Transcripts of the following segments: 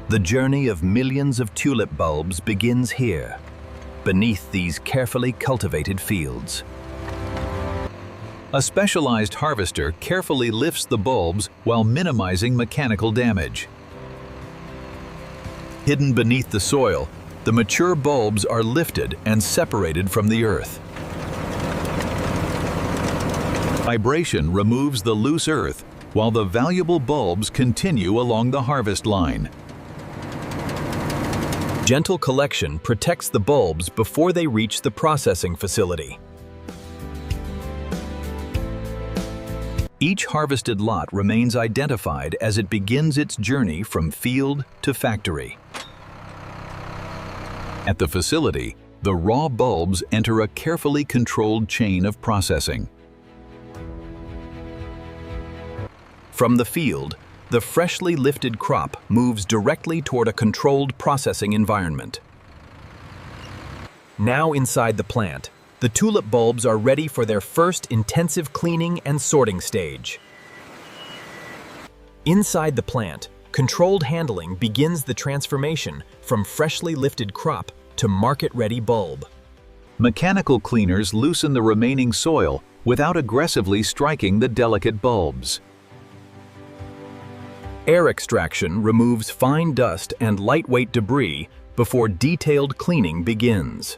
The journey of millions of tulip bulbs begins here, beneath these carefully cultivated fields. A specialized harvester carefully lifts the bulbs while minimizing mechanical damage. Hidden beneath the soil, the mature bulbs are lifted and separated from the earth. Vibration removes the loose earth, while the valuable bulbs continue along the harvest line. Gentle collection protects the bulbs before they reach the processing facility. Each harvested lot remains identified as it begins its journey from field to factory. At the facility, the raw bulbs enter a carefully controlled chain of processing. From the field, the freshly lifted crop moves directly toward a controlled processing environment. Now inside the plant, the tulip bulbs are ready for their first intensive cleaning and sorting stage. Inside the plant, controlled handling begins the transformation from freshly lifted crop to market-ready bulb. Mechanical cleaners loosen the remaining soil without aggressively striking the delicate bulbs. Air extraction removes fine dust and lightweight debris before detailed cleaning begins.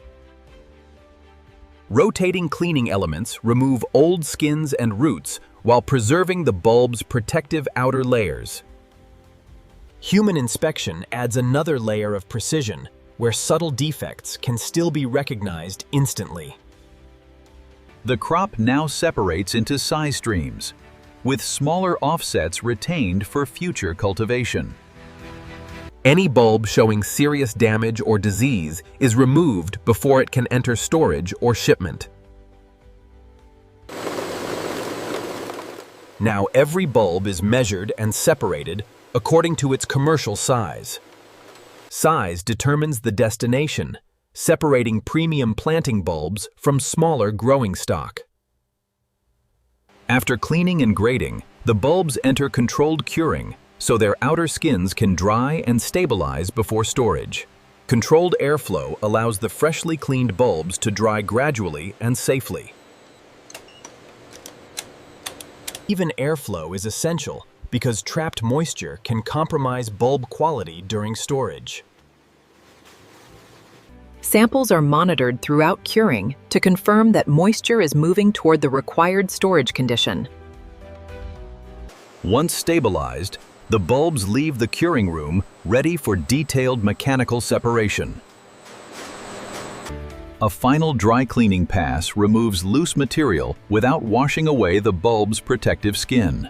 Rotating cleaning elements remove old skins and roots while preserving the bulb's protective outer layers. Human inspection adds another layer of precision, where subtle defects can still be recognized instantly. The crop now separates into size streams, with smaller offsets retained for future cultivation. Any bulb showing serious damage or disease is removed before it can enter storage or shipment. Now every bulb is measured and separated according to its commercial size. Size determines the destination, separating premium planting bulbs from smaller growing stock. After cleaning and grading, the bulbs enter controlled curing, so their outer skins can dry and stabilize before storage. Controlled airflow allows the freshly cleaned bulbs to dry gradually and safely. Even airflow is essential because trapped moisture can compromise bulb quality during storage. Samples are monitored throughout curing to confirm that moisture is moving toward the required storage condition. Once stabilized, the bulbs leave the curing room ready for detailed mechanical separation. A final dry cleaning pass removes loose material without washing away the bulb's protective skin.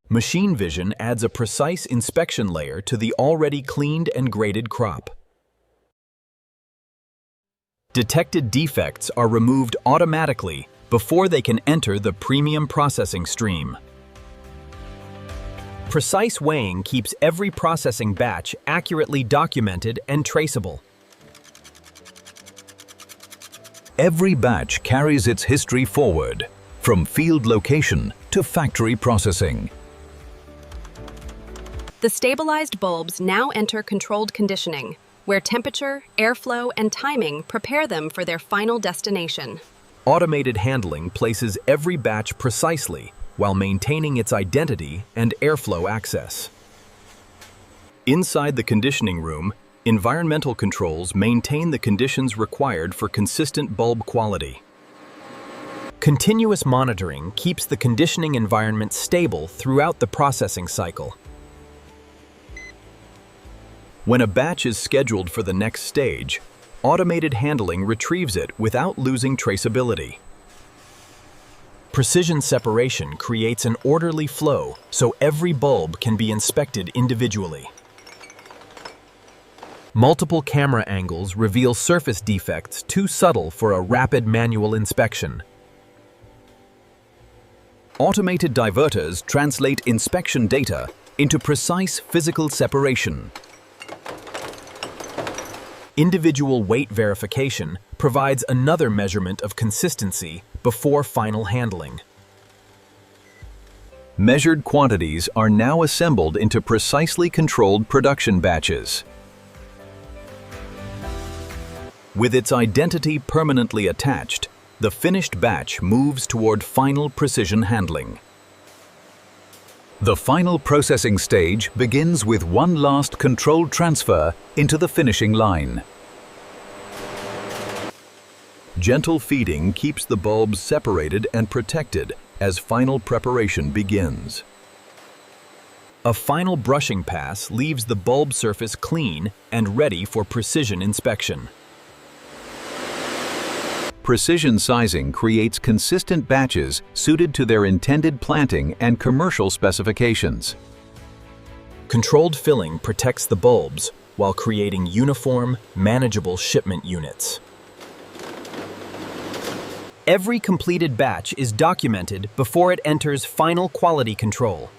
Machine vision adds a precise inspection layer to the already cleaned and graded crop. Detected defects are removed automatically before they can enter the premium processing stream. Precise weighing keeps every processing batch accurately documented and traceable. Every batch carries its history forward, from field location to factory processing. The stabilized bulbs now enter controlled conditioning, where temperature, airflow, and timing prepare them for their final destination. Automated handling places every batch precisely while maintaining its identity and airflow access. Inside the conditioning room, environmental controls maintain the conditions required for consistent bulb quality. Continuous monitoring keeps the conditioning environment stable throughout the processing cycle. When a batch is scheduled for the next stage, automated handling retrieves it without losing traceability. Precision separation creates an orderly flow so every bulb can be inspected individually. Multiple camera angles reveal surface defects too subtle for a rapid manual inspection. Automated diverters translate inspection data into precise physical separation. Individual weight verification provides another measurement of consistency before final handling. Measured quantities are now assembled into precisely controlled production batches. With its identity permanently attached, the finished batch moves toward final precision handling. The final processing stage begins with one last controlled transfer into the finishing line. Gentle feeding keeps the bulbs separated and protected as final preparation begins. A final brushing pass leaves the bulb surface clean and ready for precision inspection. Precision sizing creates consistent batches suited to their intended planting and commercial specifications. Controlled filling protects the bulbs while creating uniform, manageable shipment units. Every completed batch is documented before it enters final quality control.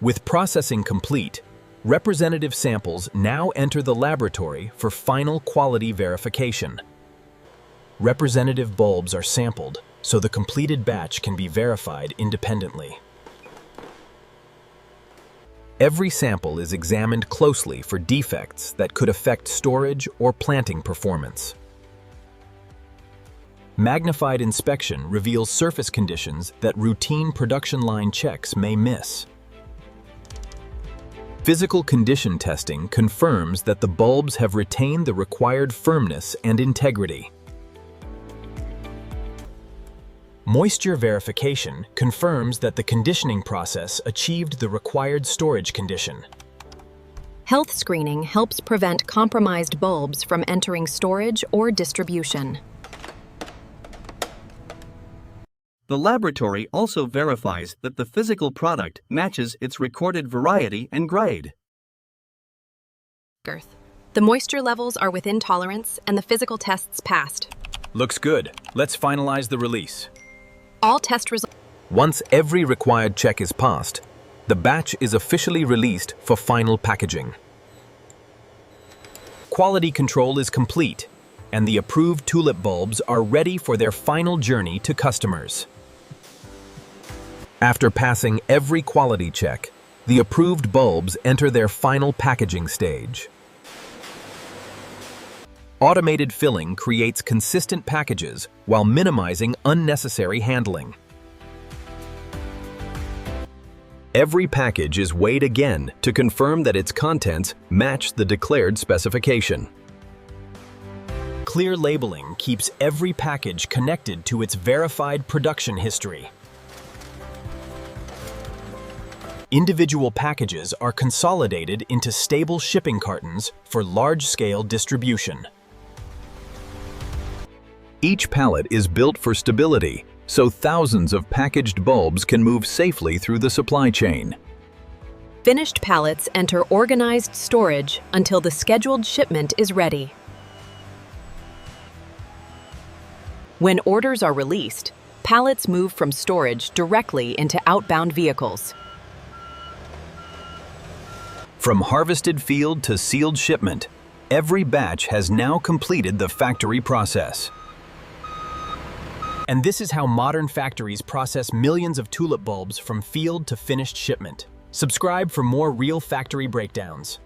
With processing complete, representative samples now enter the laboratory for final quality verification. Representative bulbs are sampled so the completed batch can be verified independently. Every sample is examined closely for defects that could affect storage or planting performance. Magnified inspection reveals surface conditions that routine production line checks may miss. Physical condition testing confirms that the bulbs have retained the required firmness and integrity. Moisture verification confirms that the conditioning process achieved the required storage condition. Health screening helps prevent compromised bulbs from entering storage or distribution. The laboratory also verifies that the physical product matches its recorded variety and grade. The moisture levels are within tolerance and the physical tests passed. Looks good. Let's finalize the release. All test results. Once every required check is passed, the batch is officially released for final packaging. Quality control is complete, and the approved tulip bulbs are ready for their final journey to customers. After passing every quality check, the approved bulbs enter their final packaging stage. Automated filling creates consistent packages while minimizing unnecessary handling. Every package is weighed again to confirm that its contents match the declared specification. Clear labeling keeps every package connected to its verified production history. Individual packages are consolidated into stable shipping cartons for large-scale distribution. Each pallet is built for stability, so thousands of packaged bulbs can move safely through the supply chain. Finished pallets enter organized storage until the scheduled shipment is ready. When orders are released, pallets move from storage directly into outbound vehicles. From harvested field to sealed shipment, every batch has now completed the factory process. And this is how modern factories process millions of tulip bulbs from field to finished shipment. Subscribe for more real factory breakdowns.